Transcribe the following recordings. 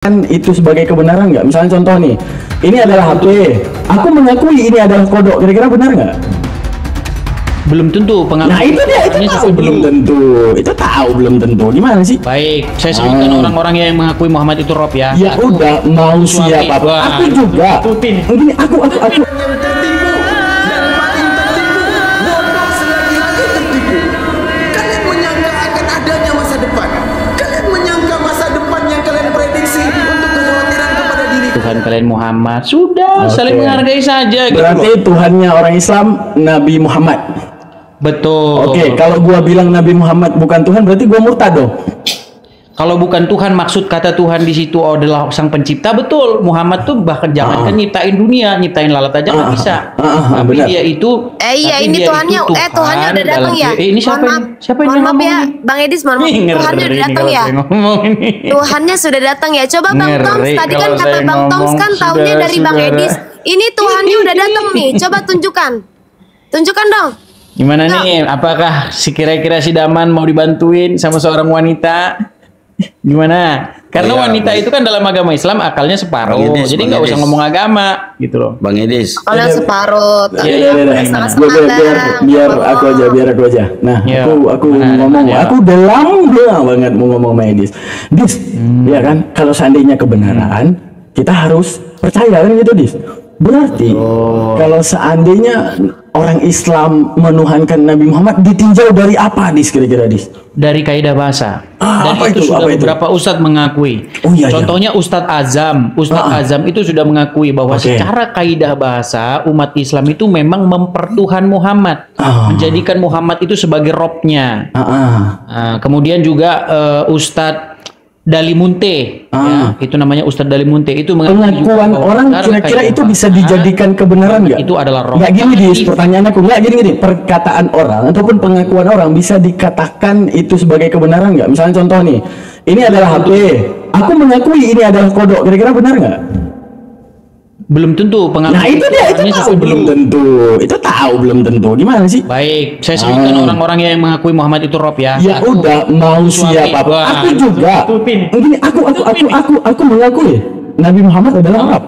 Kan itu sebagai kebenaran nggak? Misalnya contoh nih, ini adalah HP, aku mengakui ini adalah kodok, kira-kira benar nggak? Belum tentu pengakuan. Nah itu dia, itu tahu belum tentu, itu tahu belum tentu, gimana sih? Baik, saya sebutkan orang-orang yang mengakui Muhammad itu Rob ya. Ya udah, mau siapa? Aku juga. Begini, aku. Tuhan kalian Muhammad, sudah saling menghargai saja. Berarti gitu. Tuhannya orang Islam Nabi Muhammad. Betul. Oke, kalau gua bilang Nabi Muhammad bukan Tuhan, berarti gua murtad dong. Kalau bukan Tuhan, maksud kata Tuhan di situ adalah sang pencipta, betul. Muhammad tuh bahkan jangankan nyiptain dunia, nyiptain lalat aja nggak bisa. Tapi benar. dia itu. Iya, ini Tuhannya, Tuhannya udah datang ya. Ini siapa ini? Siapa yang ngomong ya, Bang Edis, mohon maaf. Tuhannya udah datang ya. Tuhannya sudah datang ya. Coba Bang Toms, tadi kan kata Bang Toms kan taunya dari Bang Edis. Ini Tuhannya udah datang nih. Coba tunjukkan. Tunjukkan dong. Gimana nih? Apakah kira-kira si Daman mau dibantuin sama seorang wanita? Gimana? Karena wanita itu kan dalam agama Islam akalnya separuh, jadi nggak usah ngomong agama gitu loh. Bang Edis. Akalnya separuh. Biar aku aja. Nah, aku ngomong, aku udah lama banget mau ngomong sama Edis. Ya kan? Kalau seandainya kebenaran, kita harus percaya kan gitu, Dis. Berarti kalau seandainya orang Islam menuhankan Nabi Muhammad ditinjau dari apa, Dis, kira-kira, Dis? Dari kaidah bahasa. Dan itu sudah beberapa ustadz mengakui. Contohnya Ustadz Azam. Ustadz Azam itu sudah mengakui bahwa secara kaidah bahasa umat Islam itu memang mempertuhan Muhammad, menjadikan Muhammad itu sebagai robnya. Kemudian juga Ustadz Dalimunte, ya, itu namanya Ustadz Dalimunte, itu pengakuan orang kira-kira itu bisa dijadikan kebenaran nggak? Itu adalah roh. Nggak gini, Dis, pertanyaannya aku nggak gini, perkataan orang ataupun pengakuan orang bisa dikatakan itu sebagai kebenaran nggak? Misalnya contoh nih, ini adalah HP, aku mengakui ini adalah kodok, kira-kira benar nggak? Belum tentu pengakuan. Nah itu dia, itu tahu belum tentu, itu tahu belum tentu, gimana sih? Baik, saya sebutkan orang-orang yang mengakui Muhammad itu Rob ya. Ya udah, mau siapa? Aku juga. Begini, aku mengakui Nabi Muhammad adalah Rob.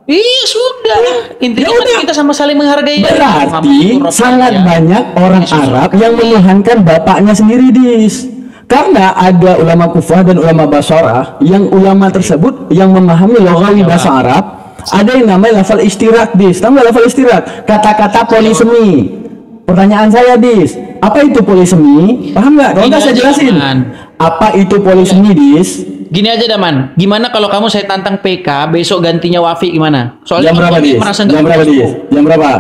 Iya sudah. Intinya kan kita sama saling menghargai. Berarti sangat banyak orang Arab yang menuhankan bapaknya sendiri, Dis. Karena ada ulama Kufah dan ulama Basharah yang ulama tersebut yang memahami loghawi bahasa Arab. Ada yang namanya lafal istirak, Dis. Tahu nggak lafal istirak? Kata-kata polisemi. Pertanyaan saya, Dis, apa itu polisemi? Paham nggak? Kalau nggak saya jelasin. Apa itu polisemi, Dis? Gini aja, Daman. Gimana kalau kamu saya tantang PK, besok gantinya Wafi gimana? Soalnya jam berapa, Dis? Jam berapa, Dis? Jam berapa?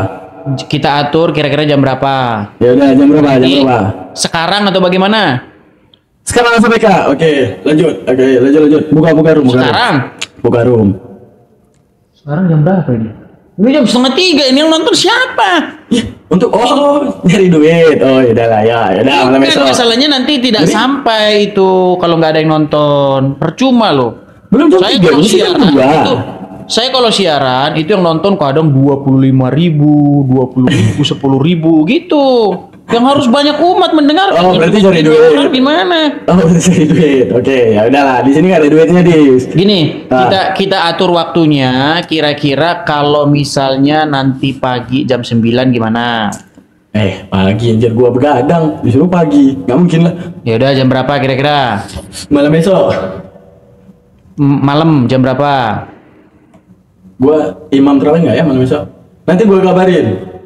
Kita atur kira-kira jam berapa? Ya udah, jam berapa? Jam berapa? Sekarang atau bagaimana? Sekarang langsung PK. Oke, lanjut. Lanjut. Buka room. Sekarang. Buka room. Sekarang jam berapa ini? Ini jam 2:30. Ini yang nonton siapa? Untuk nyari duit. Oh ya udahlah ya udah malam besok. Masalahnya nanti tidak sampai itu kalau nggak ada yang nonton. Percuma loh. Belum jam 3 kalau siaran itu, saya kalau siaran itu yang nonton kadang 25.000, 20.000, 10.000 gitu. Yang harus banyak umat mendengar. Oh, berarti cari duit. Gimana? Oh, berarti cari duit. Oke, ya udahlah. Di sini nggak ada duitnya, Dis. Gini, kita atur waktunya. Kira-kira kalau misalnya nanti pagi jam 9 gimana? Pagi anjir, gua begadang. Disuruh pagi. Nggak mungkin lah. Ya udah, jam berapa kira-kira? Malam besok. Malam jam berapa? Gua imam terawih nggak ya malam besok? Nanti gua kabarin.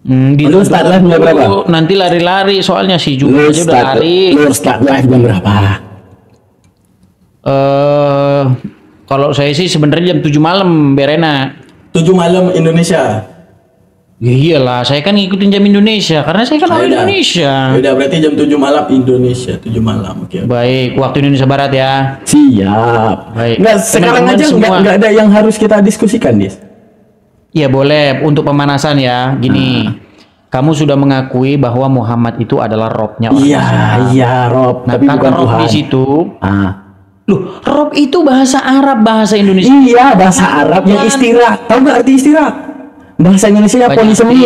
Lu start live jam berapa? Nanti lari-lari soalnya sih juga aja udah lari. Lu start live jam berapa? Kalau saya sih sebenarnya jam 7 malam Berena. 7 malam Indonesia. Ya iyalah, saya kan ngikutin jam Indonesia karena saya kan orang Indonesia. Udah berarti jam 7 malam Indonesia, 7 malam. Oke. Baik, waktu Indonesia Barat ya. Siap. Baik. Nggak, sekarang aja nggak ada yang harus kita diskusikan, Dis. Ya boleh, untuk pemanasan ya. Gini, kamu sudah mengakui bahwa Muhammad itu adalah Robnya orang Islam. Iya, Rob. Nah, tapi bukan Rob Tuhan. di situ. Loh, Rob itu bahasa Arab, bahasa Indonesia. Iya, bahasa Arab yang istirahat. Tahu nggak arti istirahat? Bahasa Indonesia polisemi.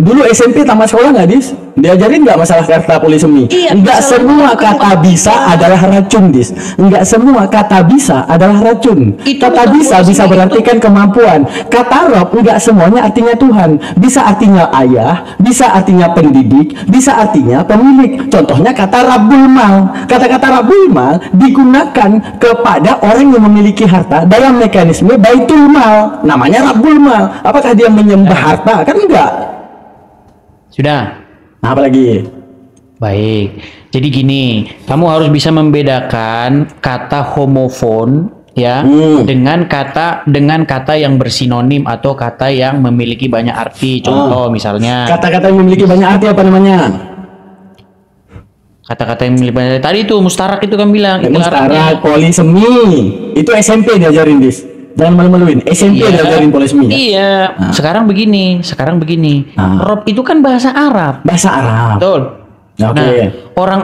Dulu SMP tamat sekolah nggak, Dis? Diajarin nggak masalah kata polisemi? Iya, Nggak semua kata bisa adalah racun, Dis. Nggak semua kata bisa adalah racun. Kata bisa berartikan kemampuan. Kata Rob nggak semuanya artinya Tuhan. Bisa artinya ayah, bisa artinya pendidik, bisa artinya pemilik. Contohnya kata Rabbul Mal. Kata-kata Rabbul Mal digunakan kepada orang yang memiliki harta dalam mekanisme Baitul Mal. Namanya Rabbul Mal. Apakah dia menyembah harta? Kan enggak. Sudah. Nah, apa lagi? Baik. Jadi gini, kamu harus bisa membedakan kata homofon ya dengan kata yang bersinonim atau kata yang memiliki banyak arti. Contoh misalnya. Kata-kata yang memiliki banyak arti apa namanya? Kata-kata yang memiliki banyak arti. Tadi itu mustarak itu kan bilang. Mustarak, polisemi. Itu SMP diajarin, Dis. Jangan malu-maluin. SMP diajarin polisemi. Iya. Sekarang begini. Rob itu kan bahasa Arab. Bahasa Arab. Betul. Nah, orang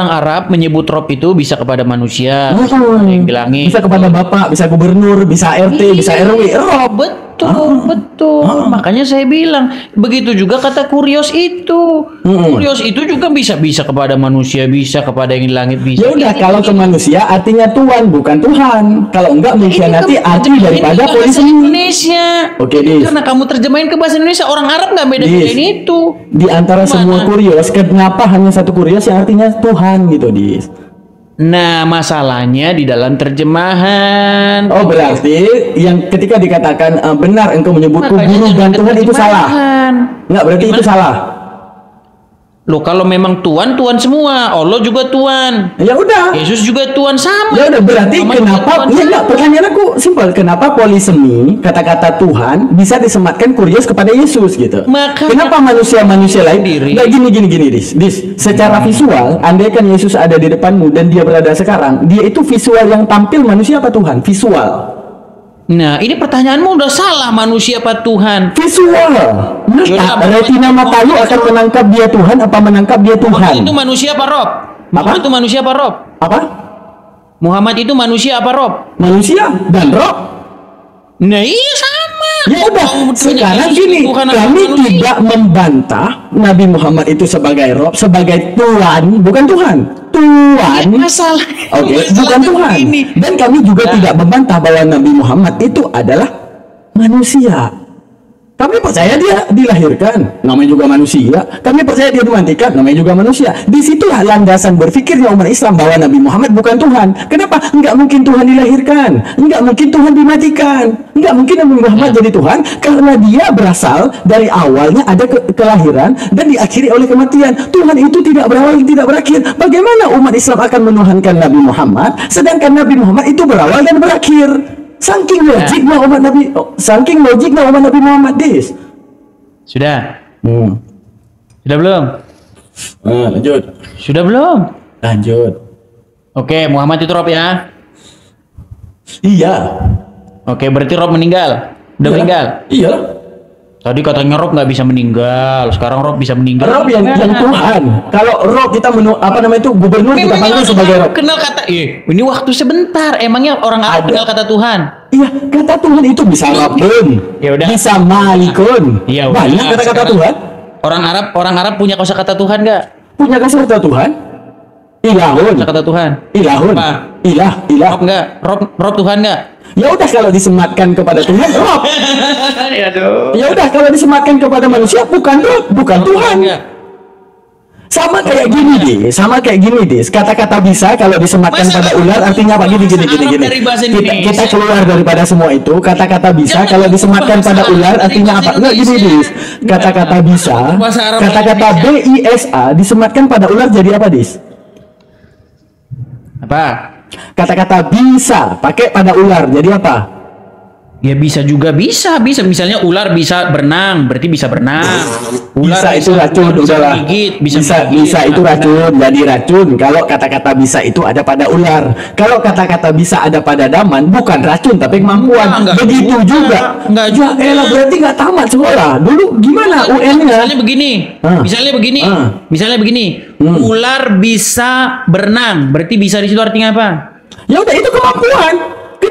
Arab menyebut Rob itu bisa kepada manusia. Yang bilangin. Bisa kepada bapak, bisa gubernur, bisa RT, bisa RW. Rob. Betul. Makanya saya bilang begitu juga kata kurios itu. Kurios itu juga bisa kepada manusia, bisa kepada yang di langit, bisa. Ya udah, kalau ke manusia artinya Tuhan, bukan Tuhan. Kalau enggak mengkhianati arti daripada polisemi Indonesia. Oke, Dis. Karena kamu terjemahin ke bahasa Indonesia, orang Arab nggak beda-bedain itu. Di antara semua kurios, kenapa hanya satu kurios yang artinya Tuhan gitu, Dis? Nah, masalahnya di dalam terjemahan. Oh, berarti yang ketika dikatakan benar engkau menyebutku guru dan Tuhan itu salah. Enggak, berarti itu salah. Loh, kalau memang Tuhan semua, Allah juga Tuhan. Ya udah. Yesus juga Tuhan sama. Ya udah, berarti kenapa? Ya enggak, pertanyaan aku simpel. Kenapa polisemi kata-kata Tuhan bisa disematkan kurios kepada Yesus gitu? Kenapa manusia-manusia lain? Enggak, gini, Dis. Secara visual, andaikan Yesus ada di depanmu dan dia berada sekarang, dia itu visual yang tampil manusia apa Tuhan? Visual. Nah, ini pertanyaanmu udah salah, manusia apa Tuhan? Visual. Retina mata lu akan menangkap dia Tuhan apa menangkap dia Tuhan? Muhammad itu manusia apa Rob? Muhammad itu manusia apa Rob? Apa? Muhammad itu manusia apa Rob? Manusia dan Rob. Nah, iya sama. Ya udah, sekarang gini, kami tidak membantah Nabi Muhammad itu sebagai Rob, sebagai Tuhan, bukan Tuhan. Tuhan. Masalah. Oke, bukan Tuhan. Dan kami juga tidak membantah bahwa Nabi Muhammad itu adalah manusia. Kami percaya dia dilahirkan, namanya juga manusia. Kami percaya dia dimandikan, namanya juga manusia. Disitulah landasan berpikirnya umat Islam bahwa Nabi Muhammad bukan Tuhan. Kenapa? Enggak mungkin Tuhan dilahirkan, enggak mungkin Tuhan dimatikan, enggak mungkin Nabi Muhammad jadi Tuhan karena dia berasal dari awalnya ada kelahiran dan diakhiri oleh kematian. Tuhan itu tidak berawal, tidak berakhir. Bagaimana umat Islam akan menuhankan Nabi Muhammad sedangkan Nabi Muhammad itu berawal dan berakhir? Saking logiknya umat Nabi Muhammad, Dis. Sudah. Sudah belum? Lanjut. Sudah belum? Lanjut. Oke, Muhammad itu Rob ya? Iya. Oke, berarti Rob meninggal. Udah meninggal? Iya. Tadi katanya Rob nggak bisa meninggal, sekarang Rob bisa meninggal. Rob yang Tuhan. Kalau Rob kita gubernur kita panggil sebagai Rob. Kenal kata, ini waktu sebentar. Emangnya orang Arab kenal kata Tuhan? Iya, kata Tuhan itu bisa Rabbun, bisa Malikun. Iya, banyak kata-kata Tuhan. Orang Arab punya kosakata Tuhan nggak? Punya kosakata Tuhan. Ilahun. Kosakata Tuhan. Ilahun. Apa? Ilah. Rob nggak? Rob Tuhan nggak? Ya udah, kalau disematkan kepada Tuhan, Rob. Ya udah, kalau disematkan kepada manusia, bukan Rob, bukan Tuhan. Sama kayak gini, Dis. Kata-kata bisa kalau disematkan pada ular artinya apa? Gini. Kita keluar daripada semua itu. Kata-kata bisa kalau disematkan pada ular artinya apa? Enggak, gini, Dis. Kata-kata bisa, kata-kata bisa disematkan pada ular jadi apa, Dis? Apa? Kata-kata bisa pakai pada ular jadi apa? Ya bisa juga bisa. Misalnya ular bisa berenang, berarti bisa berenang. Ular bisa itu racun, udahlah. Bisa itu racun, jadi racun. Kalau kata-kata bisa itu ada pada ular. Kalau kata-kata bisa ada pada daman, bukan racun tapi kemampuan. Begitu juga. Ya elah, berarti nggak tamat sekolah. Dulu gimana UN-nya? Misalnya begini. Ular bisa berenang, berarti bisa di situ artinya apa? Ya udah, itu kemampuan.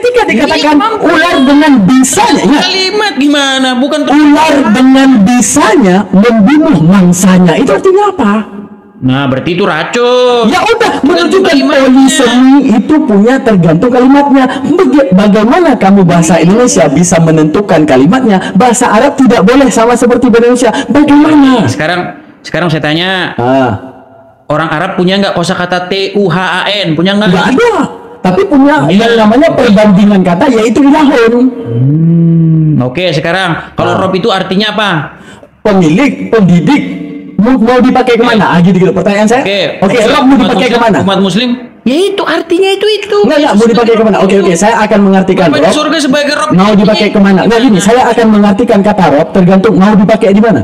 ketika dikatakan ular dengan bisanya, kalimat gimana? Bukan ular dengan bisanya membunuh mangsanya, itu artinya apa? Nah, berarti itu racun. Ya udah, menunjukkan polisemi itu punya tergantung kalimatnya. Bagaimana kamu bahasa Indonesia bisa menentukan kalimatnya? Bahasa Arab tidak boleh sama seperti bahasa Indonesia. Bagaimana? Sekarang saya tanya. Orang Arab punya nggak kosakata TUHAN? Punya nggak? Nggak ada. Tapi punya yang namanya perbandingan kata, yaitu ilahun. Oke, sekarang kalau rob itu artinya apa? Pemilik, pendidik. Mau dipakai kemana? Gitu pertanyaan saya. Oke, rob mau dipakai kemana? Umat Muslim. Ya itu artinya itu. Enggak, mau dipakai kemana? Oke, saya akan mengartikan rob. Surga sebagai rob. Mau dipakai kemana? Nah gini, saya akan mengartikan kata rob tergantung mau dipakai di mana.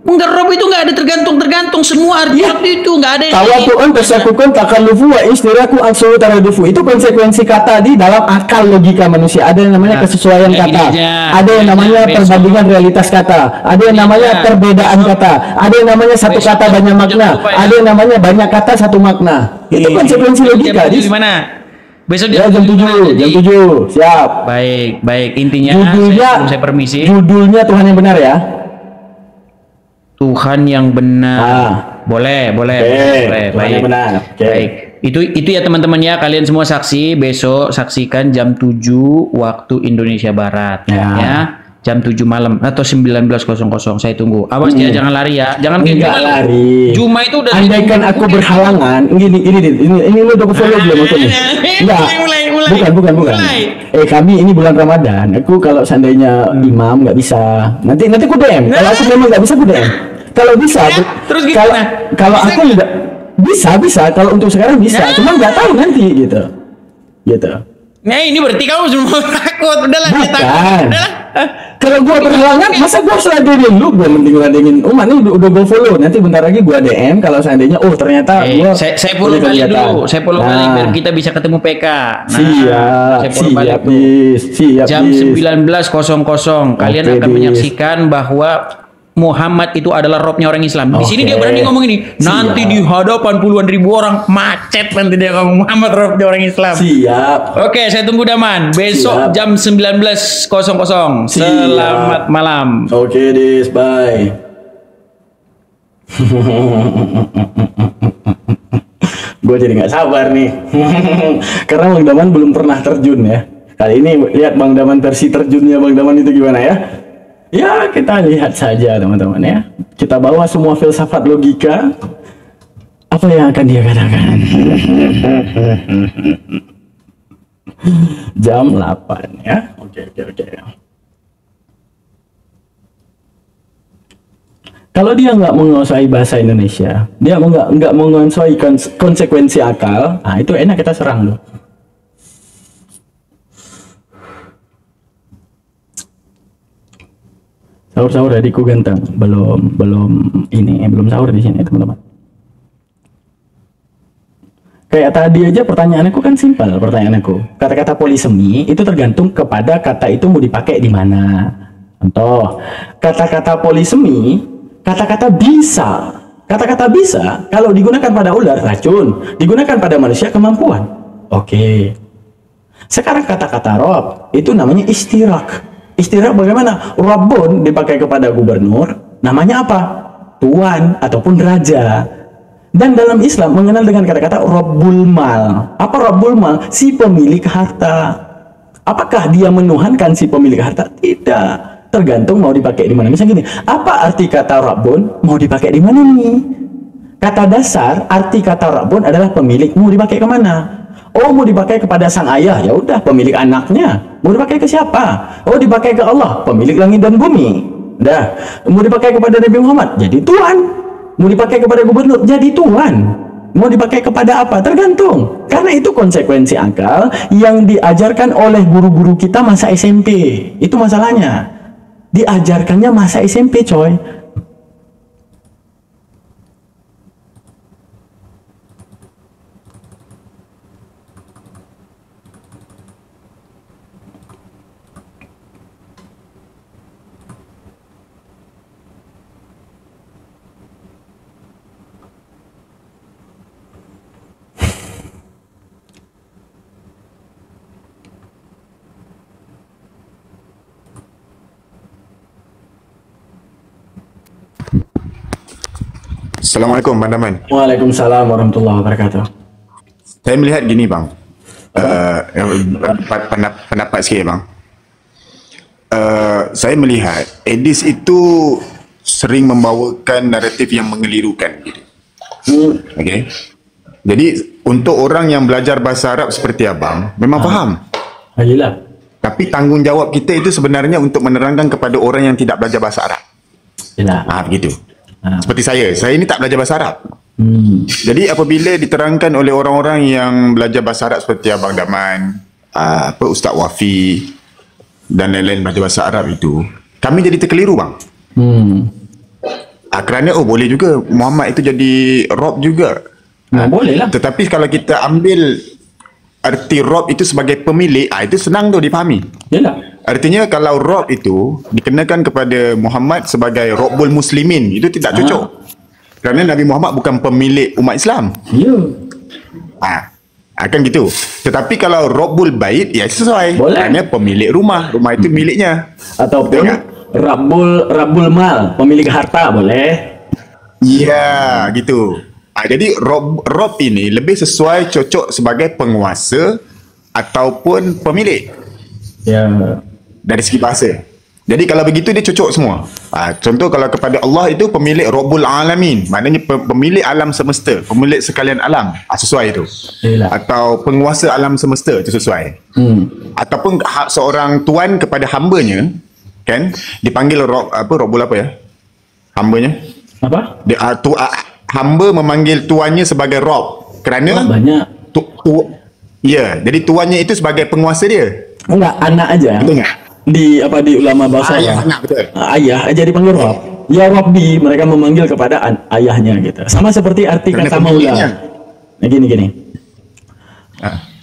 Enggak, rob itu enggak ada tergantung semua arti rob itu enggak ada. Tawatu'un tasakukan takallufu wa istiraku ansuru taradufu. Itu konsekuensi kata di dalam akal logika manusia. Ada yang namanya kesesuaian kata, ada yang namanya perbandingan realitas kata, ada yang namanya perbedaan kata, ada yang namanya satu kata banyak makna, ada yang namanya banyak kata satu makna. Itu konsekuensi logika. Di mana? Besok jam 7. Siap. Baik. Intinya saya permisi. Judulnya Tuhan yang benar ya. Tuhan yang benar. Boleh. Baik. Baik. Itu ya teman-teman ya, kalian semua saksi, besok saksikan jam 7 waktu Indonesia Barat ya. Jam 7 malam atau 19.00 saya tunggu. Awas ya, jangan lari ya. Jangan lari. Juma itu udah andaikan aku berhalangan. Ini lu udah follow belum maksudnya? Enggak. Bukan. Kami ini bulan Ramadan. Aku kalau seandainya imam nggak bisa. Nanti aku DM. Kalau aku memang nggak bisa, aku DM. Kalau bisa, terus gimana? Kalau aku nggak bisa. Kalau untuk sekarang bisa. Cuma nggak tahu nanti gitu. Nah ini berarti kamu semua takut. Udahlah. Kalau gua berhalangan, masa gua seladenin lu? Gua mending ladengin umat ini udah gua follow. Nanti bentar lagi gua DM kalau seandainya ternyata gua saya follow kali dulu. Saya follow kali biar kita bisa ketemu PK. Siap. Jam 19.00 kalian akan menyaksikan bahwa Muhammad itu adalah robnya orang Islam. Di sini dia berani ngomong ini. Nanti di hadapan puluhan ribu orang macet nanti dia ngomong Muhammad robnya orang Islam. Siap. Oke, saya tunggu Daman. Besok jam 19.00. Selamat malam. Oke, Dis, bye. Gue jadi nggak sabar nih. Karena Bang Daman belum pernah terjun ya. Kali ini lihat Bang Daman versi terjunnya Bang Daman itu gimana ya? Ya kita lihat saja teman-teman ya. Kita bawa semua filsafat logika. Apa yang akan dia katakan? Jam 8 ya. Oke. Kalau dia nggak menguasai bahasa Indonesia, dia nggak menguasai konsekuensi akal, nah itu enak kita serang loh. Sahur adikku ganteng. Belum sahur di sini teman-teman. Kayak tadi aja pertanyaanku kan simpel. Kata-kata polisemi itu tergantung kepada kata itu mau dipakai di mana. Contoh, kata-kata polisemi, kata-kata bisa kalau digunakan pada ular racun, digunakan pada manusia kemampuan. Oke. Sekarang kata-kata rob itu namanya istirak. Istirak bagaimana? Rabbun dipakai kepada gubernur, namanya apa? Tuan ataupun raja. Dan dalam Islam mengenal dengan kata-kata Rabbul Mal. Apa Rabbul Mal? Si pemilik harta. Apakah dia menuhankan si pemilik harta? Tidak. Tergantung mau dipakai di mana. Misalnya gini, apa arti kata Rabbun? Mau dipakai di mana nih? Kata dasar, arti kata Rabbun adalah pemilik. Mau dipakai kemana? Oh, mau dipakai kepada sang ayah, ya udah pemilik anaknya. Mau dipakai ke siapa? Oh, dipakai ke Allah, pemilik langit dan bumi. Dah. Mau dipakai kepada Nabi Muhammad, jadi tuan. Mau dipakai kepada gubernur, jadi tuan. Mau dipakai kepada apa? Tergantung. Karena itu konsekuensi akal yang diajarkan oleh guru-guru kita masa SMP. Itu masalahnya. Diajarkannya masa SMP, coy. Assalamualaikum Bang Daman. Waalaikumsalam warahmatullahi wabarakatuh. Saya melihat gini bang, pendapat sikit bang. Saya melihat Aedes itu sering membawakan naratif yang mengelirukan gitu. Okay. Jadi untuk orang yang belajar bahasa Arab seperti abang memang faham. Ayolah. Tapi tanggungjawab kita itu sebenarnya untuk menerangkan kepada orang yang tidak belajar bahasa Arab. Begitu. Seperti saya ini tak belajar bahasa Arab. Jadi apabila diterangkan oleh orang-orang yang belajar bahasa Arab seperti Abang Daman, Ustaz Wafi dan lain-lain belajar bahasa Arab itu, kami jadi terkeliru bang. Kerana boleh juga Muhammad itu jadi Rob juga. Boleh lah. Tetapi kalau kita ambil arti Rob itu sebagai pemilik, itu senang tu dipahami. Yalah. Artinya kalau Rob itu dikenakan kepada Muhammad sebagai Rabbul Muslimin, itu tidak cocok. Kerana Nabi Muhammad bukan pemilik umat Islam. Ya. Kan gitu. Tetapi kalau Rabbul Bait, ya sesuai. Boleh. Kerana pemilik rumah itu miliknya. Ataupun Rabbul Mal, pemilik harta, boleh. Ya, gitu. Jadi Rob ini lebih sesuai cocok sebagai penguasa ataupun pemilik. Ya. Dari segi bahasa. Jadi kalau begitu dia cocok semua. Contoh kalau kepada Allah itu pemilik Rabbul Alamin, maknanya pemilik alam semesta, pemilik sekalian alam, sesuai itu. Yalah. Atau penguasa alam semesta, itu sesuai. Ataupun seorang tuan kepada hambanya, kan, dipanggil Rabbul apa ya? Hambanya? Apa? Hamba memanggil tuannya sebagai Rob kerana banyak. Ya, jadi tuannya itu sebagai penguasa dia. Enggak, anak aja. Betul enggak? Di ulama bahasa anak betul. Ayah jadi panggil Rob. Ya Robbi, mereka memanggil kepada ayahnya gitu. Sama seperti arti kata Maula. Nah gini.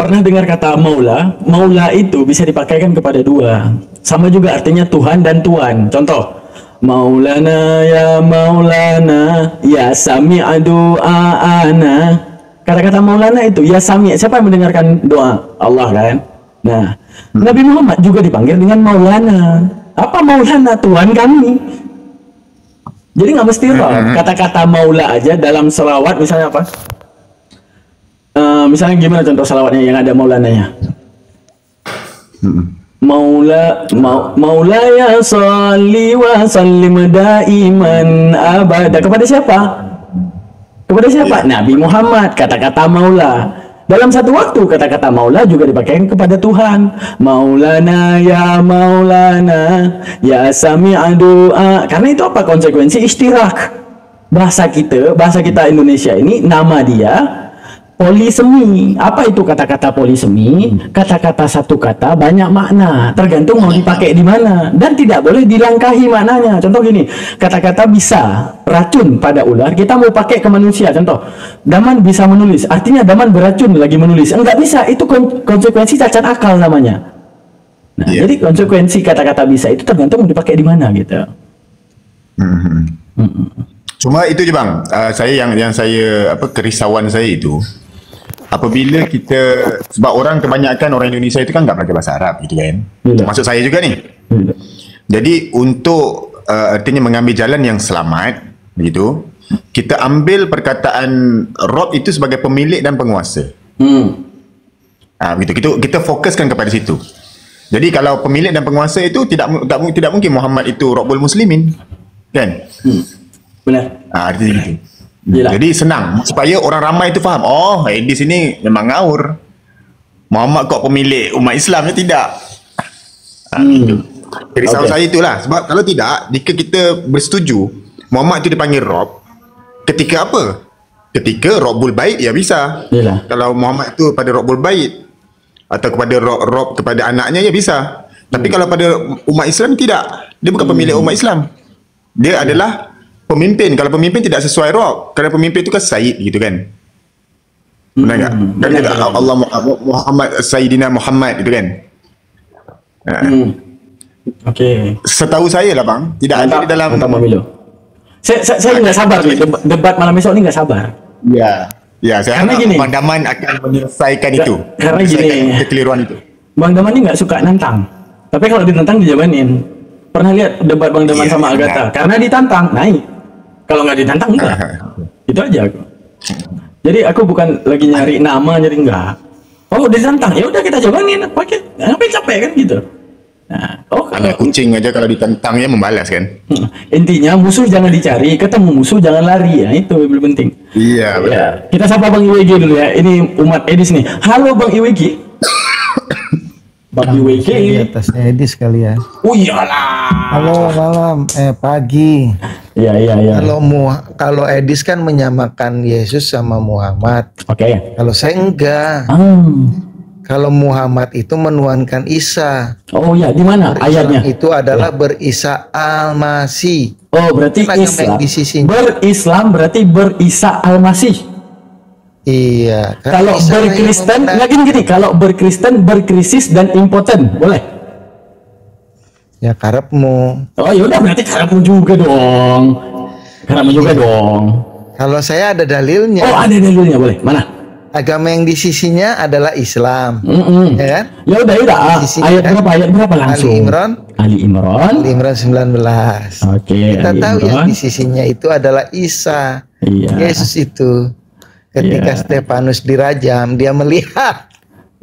Pernah dengar kata Maula? Maula itu bisa dipakaikan kepada dua. Sama juga artinya Tuhan dan Tuan. Contoh, Maulana ya sami'a du'ana. Kata-kata Maulana itu ya sami', siapa yang mendengarkan doa? Allah kan. Nah, Nabi Muhammad juga dipanggil dengan Maulana. Apa Maulana? Tuhan kami. Jadi nggak mesti kata-kata Maula aja dalam selawat misalnya apa? Misalnya gimana contoh selawatnya yang ada Maulananya? Maula ya sholli wa sallim daiman abada. Kepada siapa? Kepada siapa? Nabi Muhammad. Kata-kata Maula. Dalam satu waktu kata-kata Maula juga dipakai kepada Tuhan. Maulana ya sami'a du'a. Karena itu apa konsekuensi istirak. Bahasa kita Indonesia ini nama dia polisemi. Apa itu kata-kata polisemi? Kata-kata satu kata banyak makna, tergantung mau dipakai di mana dan tidak boleh dilangkahi maknanya. Contoh gini, kata-kata bisa racun pada ular, kita mau pakai ke manusia. Contoh, Daman bisa menulis, artinya Daman beracun lagi menulis. Enggak bisa, itu konsekuensi cacat akal namanya. Nah, jadi konsekuensi kata-kata bisa itu tergantung mau dipakai di mana gitu. Cuma itu je bang, saya yang saya kerisauan saya itu apabila kita, sebab orang kebanyakan orang Indonesia itu kan tak belajar bahasa Arab gitu kan. Termasuk saya juga ni. Jadi untuk artinya mengambil jalan yang selamat begitu, kita ambil perkataan Rob itu sebagai pemilik dan penguasa. Begitu. Kita fokuskan kepada situ. Jadi kalau pemilik dan penguasa itu tidak mungkin Muhammad itu Rabbul Muslimin. Kan? Benar. Artinya gitu. Jadi senang supaya orang ramai itu faham. Di sini memang ngaur. Muhammad kok pemilik umat Islam ya tidak. Risau saya itulah. Sebab kalau tidak, jika kita bersetuju Muhammad itu dipanggil Rob, ketika apa? Ketika Rabbul Bait ya bisa. Yalah. Kalau Muhammad itu pada Rabbul Bait atau kepada Rob kepada anaknya ya bisa. Tapi kalau pada umat Islam tidak. Dia bukan pemilik umat Islam. Dia adalah pemimpin. Kalau pemimpin tidak sesuai Rob, kerana pemimpin itu kan Sayyid gitu kan. Benar tak? Kan dia Allah Muhammad Sayyidina Muhammad gitu kan. Okey. Setahu saya lah bang, tidak ada di dalam saya nggak sabar nih debat malam esok ni, nggak sabar. Ya, saya harap Bang Daman akan menyelesaikan itu. Karena gini, kekeliruan itu. Bang Daman ni nggak suka nantang. Tapi kalau ditantang dijabanin. Pernah lihat debat Bang Daman sama Agatha? Karena ditantang naik. Kalau nggak ditantang enggak. Itu aja aku. Jadi aku bukan lagi nyari nama, nyari enggak. Oh, ditantang. Ya udah kita jalanin pakai. Ngapain capek kan gitu. Nah, Anak kucing aja kalau ditantangnya membalas kan. Intinya musuh jangan dicari, ketemu musuh jangan lari ya, itu yang lebih penting. Iya, betul. Ya, kita sapa Bang IWG dulu ya. Ini umat Edis nih. Halo Bang IWG. Bang IWG di atasnya Edis kali ya. Oh iyalah. Halo malam, pagi. Iya. Kalau Edis kan menyamakan Yesus sama Muhammad. Oke. Kalau saya enggak. Kalau Muhammad itu menuhankan Isa. Oh ya, di mana ayatnya? Itu adalah berisa al-Masih. Oh, berarti Islam. Berislam berarti berisa al-Masih. Iya. Kalau berkristen, nggak gini. Kalau berkristen, berkrisis dan impoten, boleh? Ya karepmu. Oh yaudah, berarti karepmu juga dong. Kalau saya ada dalilnya. Oh, ada dalilnya, boleh. Mana? Agama yang di sisinya adalah Islam, ya kan? Ya udah. Ayat berapa langsung? Ali Imran 19. Oke. Kita tahu yang di sisinya itu adalah Isa. Iya. Yesus itu ketika Stefanus dirajam, dia melihat.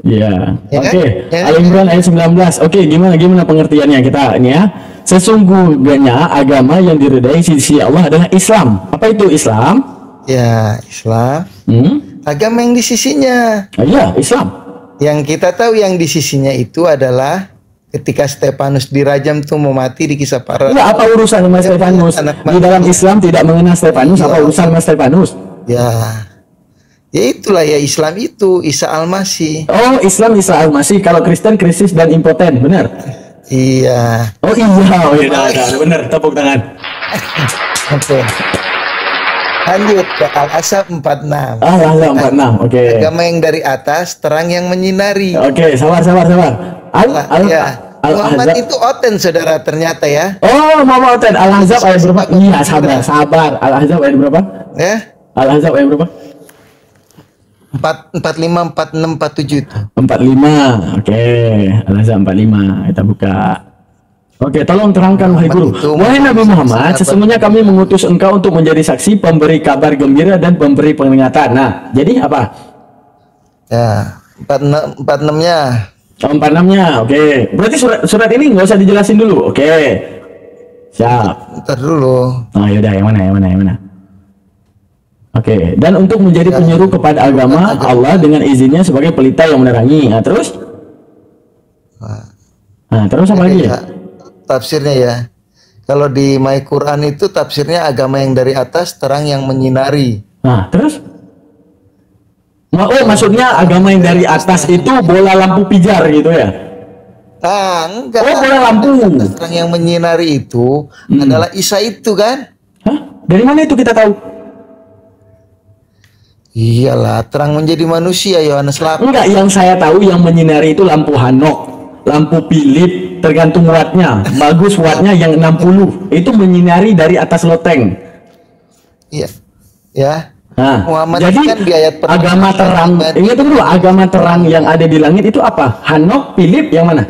Iya. Ya kan? Oke. Ali Imran ayat 19. Oke, gimana pengertiannya kita ini ya? Sesungguhnya agama yang diridai sisi Allah adalah Islam. Apa itu Islam? Ya, Islam. Agama yang di sisinya. Iya, Islam. Yang kita tahu yang di sisinya itu adalah ketika Stefanus dirajam tuh mau mati di kisah para. Ya, apa urusan sama Stefanus? Di dalam Islam tidak mengenal Stefanus, apa urusan sama Stefanus? Ya itulah ya Islam itu Isa al-Masih. Oh, Islam Isa al-Masih. Kalau Kristen krisis dan impoten, benar? Iya. Oh iya, benar. Tepuk tangan. Oke. Lanjut ke Al-Ahzab 46. Al-Ahzab 46. Oke. Agama yang dari atas, terang yang menyinari. Oke, sabar. Muhammad itu oten saudara ternyata ya. Oh, Muhammad oten. Al-Ahzab ayat berapa? Iya, sabar. Al-Ahzab ayat berapa? Ya. Al-Ahzab ayat berapa? 45, 46, 47 itu. 45. Oke. Al-Ahzab 45. Kita buka. Oke, tolong terangkan wahai guru. Wahai Nabi Muhammad, sesungguhnya kami mengutus engkau untuk menjadi saksi, pemberi kabar gembira dan pemberi peringatan. Nah, jadi apa? Ya, 46-nya. Oh, 46-nya. Oke. Berarti surat ini nggak usah dijelasin dulu. Oke. Siap. Ntar dulu. Oh, yaudah, yang mana? Oke. Dan untuk menjadi penyuruh kepada agama Allah dengan izinnya sebagai pelita yang menerangi. Nah, terus? Nah, terus apa lagi ya? Tafsirnya ya. Kalau di My Quran itu tafsirnya agama yang dari atas, terang yang menyinari. Nah, terus? Oh, maksudnya agama yang dari atas itu bola lampu pijar gitu ya? Enggak. Oh, bola lampu. Terang yang menyinari itu adalah Isa itu kan? Hah? Dari mana itu kita tahu? Iyalah, terang menjadi manusia, Yohanes 8. Enggak, yang saya tahu yang menyinari itu lampu Hanok, lampu Philip, tergantung wattnya. Bagus wattnya yang 60, itu menyinari dari atas loteng. Iya. Ya. Nah, Muhammad jadi kan di ayat agama terang, ingat dulu, agama terang yang ada di langit itu apa? Hanok, Philip, yang mana?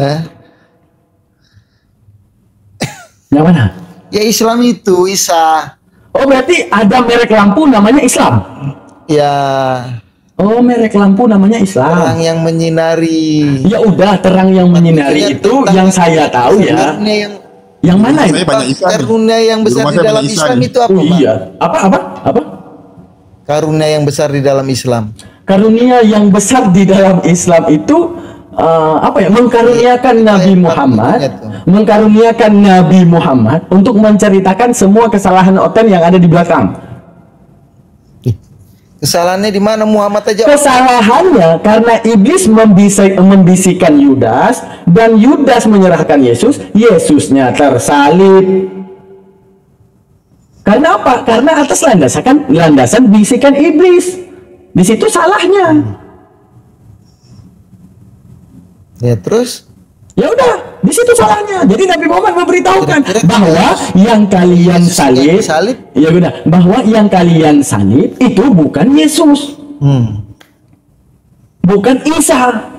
Yang mana? Ya Islam itu, Isa. Oh, berarti ada merek lampu namanya Islam? Ya. Oh, merek lampu namanya Islam. Terang yang menyinari. Ya udah, terang yang menyinari itu yang saya tahu ya. Yang mana itu? Karunia yang besar di dalam Islam itu apa? Oh iya. Apa? Karunia yang besar di dalam Islam. Karunia yang besar di dalam Islam itu apa ya? Mengkaruniakan Nabi Muhammad, mengkaruniakan Nabi Muhammad untuk menceritakan semua kesalahan Oten yang ada di belakang. Kesalahannya di mana? Muhammad aja. Kesalahannya karena iblis membisikkan Yudas dan Yudas menyerahkan Yesus. Yesusnya tersalib. Karena apa? Karena atas landasan bisikan iblis. Di situ salahnya. Ya terus? Ya udah, di situ salahnya. Jadi Nabi Muhammad memberitahukan bahwa yang kalian salib, ya benar, bahwa yang kalian salib itu bukan Yesus, bukan Isa.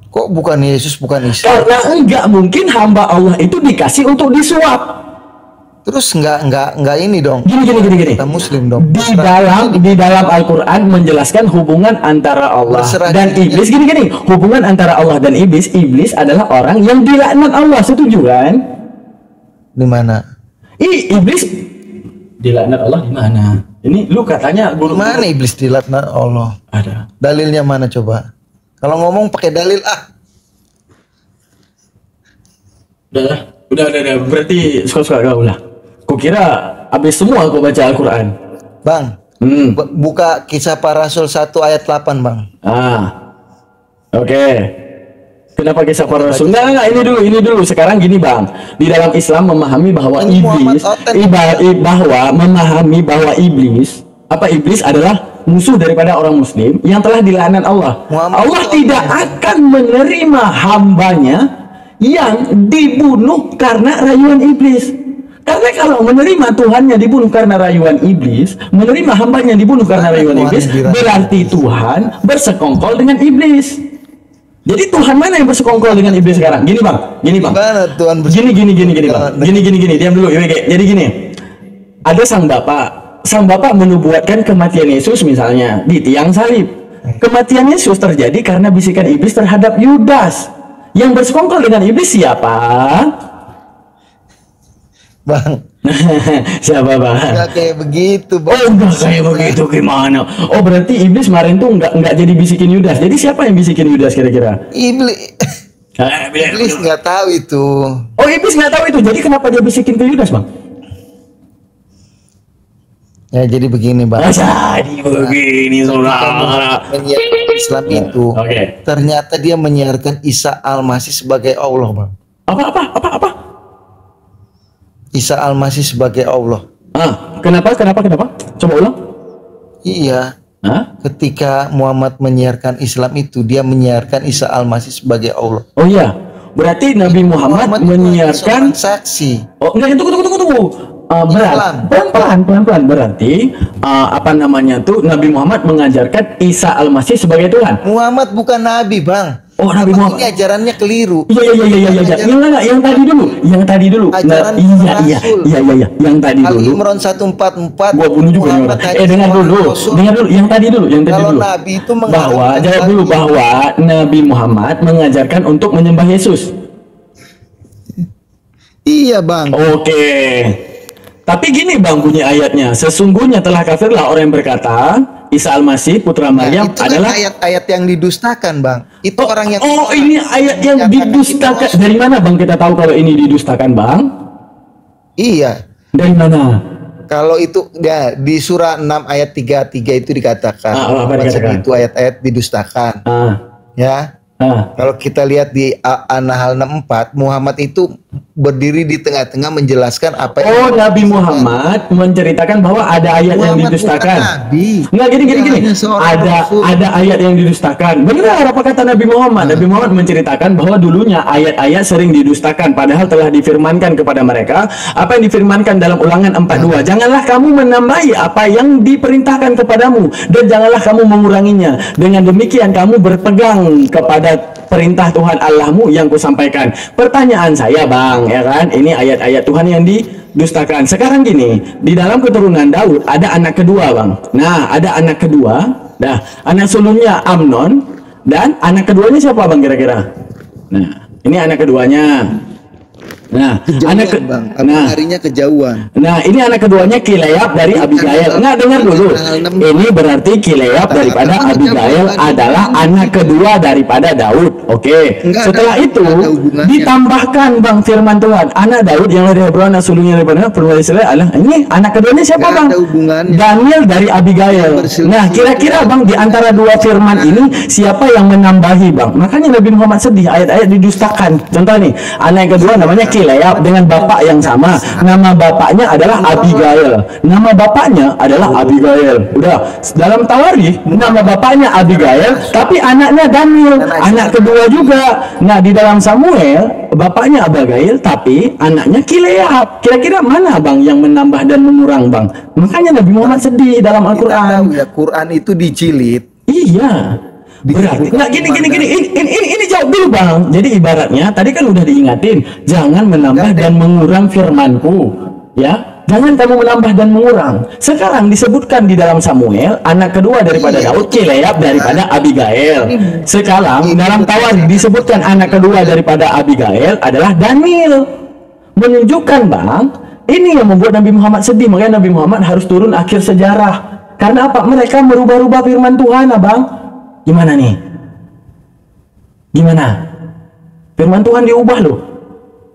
Kok bukan Yesus, bukan Isa? Karena enggak mungkin hamba Allah itu dikasih untuk disuap. Terus nggak ini dong. Gini. Kita Muslim dong. Di dalam Al-Quran menjelaskan hubungan antara Allah dan iblis. Gini. Hubungan antara Allah dan iblis. Iblis adalah orang yang dilaknat Allah. Setuju kan? Di mana? Iblis dilaknat Allah di mana? Ini lu katanya guru. Mana iblis dilaknat Allah? Ada. Dalilnya mana coba? Kalau ngomong pakai dalil Udah. Berarti suka-suka kau lah. Kukira habis semua kau baca Al-Quran. Bang, buka Kisah Para Rasul 1 ayat 8, Bang. Oke. Kenapa Kisah Para Rasul? Enggak, ini dulu. Sekarang gini, Bang. Di dalam Islam memahami bahwa iblis adalah musuh daripada orang muslim yang telah dilaknat Allah. Allah tidak akan menerima hambanya yang dibunuh karena rayuan iblis. Karena kalau menerima Tuhannya dibunuh karena rayuan iblis, menerima hambanya dibunuh karena rayuan iblis, berarti Tuhan bersekongkol dengan iblis. Jadi Tuhan mana yang bersekongkol dengan iblis sekarang? Gini bang. Gini, Bang. Gini, diam dulu. Jadi gini, ada sang bapak menubuatkan kematian Yesus misalnya di tiang salib. Kematian Yesus terjadi karena bisikan iblis terhadap Yudas. Yang bersekongkol dengan iblis siapa? Bang. Siapa bang? Enggak kayak begitu, Bang. Oh, enggak kayak begitu gimana? Oh, berarti iblis kemarin tuh enggak jadi bisikin Yudas. Jadi siapa yang bisikin Yudas kira-kira? Iblis nggak tahu itu. Oh, iblis nggak tahu itu. Jadi kenapa dia bisikin ke Yudas, Bang? Ya, jadi begini, Bang. Jadi begini, saudara. Menyiarkan Islam itu, ternyata dia menyiarkan Isa Al-Masih sebagai Allah, Bang. Apa? Isa Al-Masih sebagai Allah. Kenapa? Coba ulang. Iya. Ketika Muhammad menyiarkan Islam itu, dia menyiarkan Isa Al-Masih sebagai Allah. Oh iya. Berarti Nabi Muhammad menyiarkan saksi. Oh, enggak, tunggu. Pelan-pelan. Berarti Nabi Muhammad mengajarkan Isa Al-Masih sebagai Tuhan. Muhammad bukan nabi, Bang. Oh, Nabi Muhammad. Ini ajarannya keliru. Iya. Yang tadi dulu. Iya. Yang tadi dulu. Al-Imran 144. Gua bunuh juga nih orang. Dengar dulu. Yang tadi dulu. Kalau nabi itu bahwa Nabi Muhammad mengajarkan untuk menyembah Yesus. Iya, Bang. Oke. Tapi gini Bang bunyi ayatnya, sesungguhnya telah kafirlah orang yang berkata Isa Al-Masih putra Maryam adalah ayat-ayat yang didustakan, Bang. Itu orang yang ini ayat yang didustakan. Dari mana Bang kita tahu kalau ini didustakan, Bang? Iya. Dari mana? Kalau itu ya di surah 6 ayat 33 itu dikatakan. Itu ayat-ayat didustakan. Ya. Kalau kita lihat di An-Nahl 64, Muhammad itu berdiri di tengah-tengah menjelaskan apa yang Nabi Muhammad menceritakan bahwa ada ayat yang didustakan. Enggak, gini. Ada ayat yang didustakan. Benar apa kata Nabi Muhammad? Nabi Muhammad menceritakan bahwa dulunya ayat-ayat sering didustakan, padahal telah difirmankan kepada mereka apa yang difirmankan dalam Ulangan 42. Janganlah kamu menambahi apa yang diperintahkan kepadamu dan janganlah kamu menguranginya. Dengan demikian kamu berpegang kepada perintah Tuhan Allahmu yang kusampaikan. Pertanyaan saya, Bang, ya kan? Ini ayat-ayat Tuhan yang didustakan. Sekarang gini, di dalam keturunan Daud ada anak kedua, Bang. Nah, ada anak kedua. Nah, anak sulungnya Amnon dan anak keduanya siapa, Bang, kira-kira? Nah, ini anak keduanya. Nah, harinya kejauhan. Nah, ini anak keduanya Kileab dari Abigail. Nah, dengar dulu. Ini berarti Kileab daripada Abigail adalah anak kedua daripada Daud. Oke. Setelah itu ditambahkan Bang firman Tuhan, anak Daud yang dari Hebron, anak sulungnya daripada Israel adalah ini anak keduanya siapa, Bang? Daniel dari Abigail. Nah, kira-kira Bang di antara dua firman ini siapa yang menambahi, Bang? Makanya Nabi Muhammad sedih ayat-ayat didustakan. Contoh nih, anak yang kedua namanya Kileab dengan bapak yang sama. Nama bapaknya adalah Abigail. Udah, dalam Tawarikh nama bapaknya Abigail, tapi anaknya Daniel, anak kedua juga. Nah, di dalam Samuel bapaknya Abigail, tapi anaknya Kileab. Kira-kira mana, Bang, yang menambah dan mengurang, Bang? Makanya Nabi Muhammad sedih dalam Al-Quran. Ya, Quran itu dijilid. Iya. Berarti nggak gini ini jawab dulu, Bang. Jadi ibaratnya tadi kan udah diingatin jangan menambah dan mengurang firmanku. Ya, jangan kamu menambah dan mengurang. Sekarang disebutkan di dalam Samuel, anak kedua daripada Daud, Kileab daripada Abigail. Sekarang dalam Tawarikh disebutkan anak kedua daripada Abigail adalah Daniel. Menunjukkan bang, ini yang membuat Nabi Muhammad sedih. Makanya Nabi Muhammad harus turun akhir sejarah. Karena apa? Mereka merubah-rubah firman Tuhan, abang. Gimana nih? Gimana? Firman Tuhan diubah loh.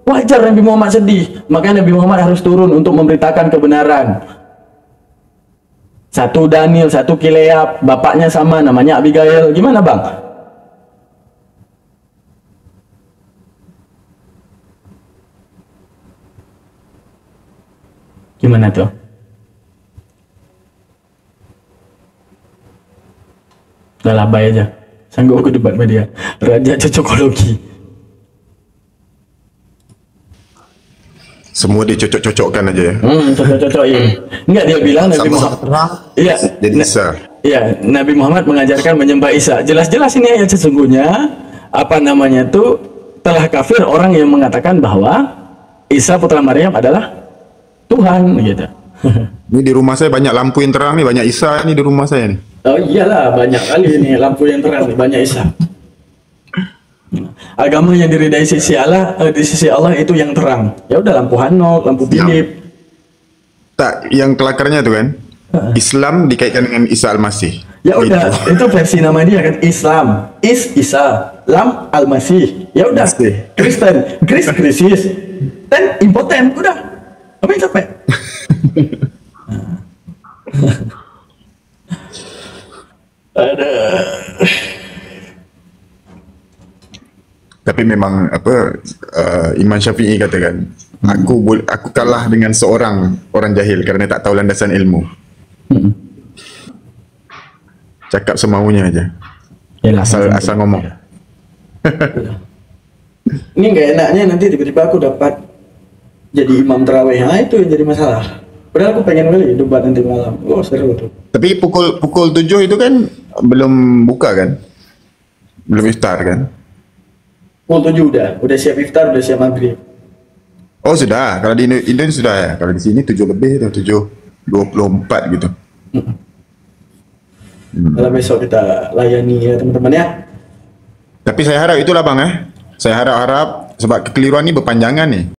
Wajar Nabi Muhammad sedih. Makanya Nabi Muhammad harus turun untuk memberitakan kebenaran. Satu Daniel, satu Kileab, bapaknya sama, namanya Abigail. Gimana bang? Gimana tuh? Udah labai aja. Sanggup aku debat sama dia. Raja cocokologi. Semua dia cocok-cocokkan aja ya. Cocok-cocokin. Enggak, dia bilang Nabi Muhammad. Iya. Jadi Isa. Iya, Nabi Muhammad mengajarkan menyembah Isa. Jelas-jelas ini ayat sesungguhnya apa namanya tuh telah kafir orang yang mengatakan bahwa Isa putra Maryam adalah Tuhan gitu. Ini di rumah saya banyak lampu yang terang nih, banyak Isa nih di rumah saya nih. Oh iyalah, banyak kali nih lampu yang terang nih, banyak Isa. Agama yang diridai sisi Allah, di sisi Allah itu yang terang. Ya udah lampu Hanok, lampu Philip. Tak, yang kelakarnya tuh kan, Islam dikaitkan dengan Isa Al-Masih. Ya udah, itu versi nama dia kan, Islam, Isa, Lam Al-Masih. Ya udah, Kristen, Krisis, dan impoten, udah. Apa yang capek? Ada. Tapi memang apa Imam Syafi'i katakan, aku kalah dengan seorang orang jahil kerana tak tahu landasan ilmu. Cakap semaunya aja. Asal ngomong. Ini nggak enaknya nanti tiba-tiba aku dapat jadi imam tarawih. Nah, itu yang jadi masalah. Padahal aku pengen kali debat nanti malam. Oh, seru tuh. Tapi pukul 7 itu kan belum buka kan? Belum iftar kan? Pukul 7 udah siap iftar, udah siap maghrib. Oh sudah, kalau di Indonesia sudah ya. Kalau di sini 7 lebih atau 7:24 gitu. Kalau besok kita layani ya teman-teman ya. Tapi saya harap itulah bang Saya harap sebab kekeliruan ini berpanjangan nih.